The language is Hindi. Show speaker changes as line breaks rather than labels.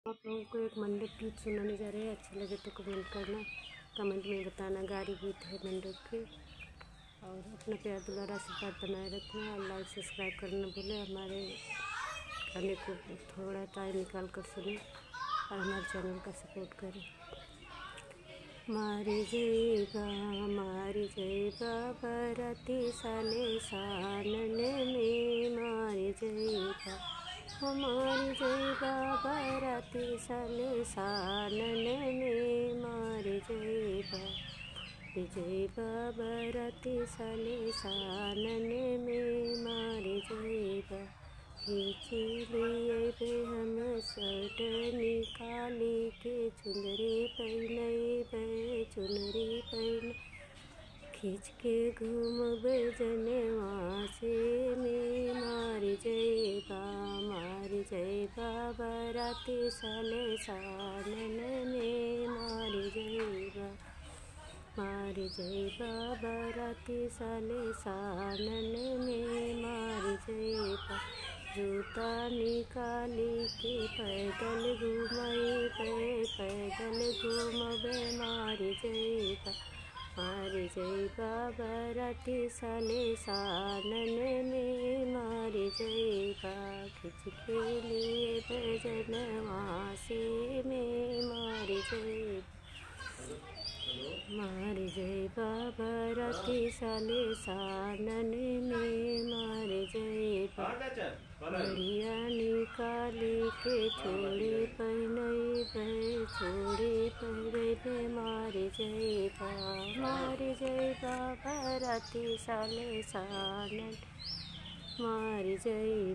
आप लोगों को एक मंडप गीत सुनाने जा रहे हैं। अच्छे लगे तो कमेंट करना, कमेंट में बताना गारी गीत है मंडप के। और अपना प्यार दुलार आशीर्वाद बनाए रखना और लाइक सब्सक्राइब करना भूलें। हमारे गाने को थोड़ा टाइम निकाल कर सुने और हमारे चैनल का सपोर्ट करें। मारी जय बराती साले सानने में मारी जय हमारी जय बराती साले सानने में मारी जय बराती साले सानने में मारी जय खींच लिए बे हम शर्ट निकाली के चुनरी पहन खींच के घूमबे जनवा से में मारी जय बराती साले सानन में मारी जय बराती साले सानन में मारी जय जूता निकाली के पैदल घूमबे मारी जय बराती साले सानन में मारी जय खिंच के लिए भजनवा से में मारी जय बराती साले सानन में मारी जय बढ़िया निकाली के छोड़े पहने मारी जय बराती साले सानन मारी जय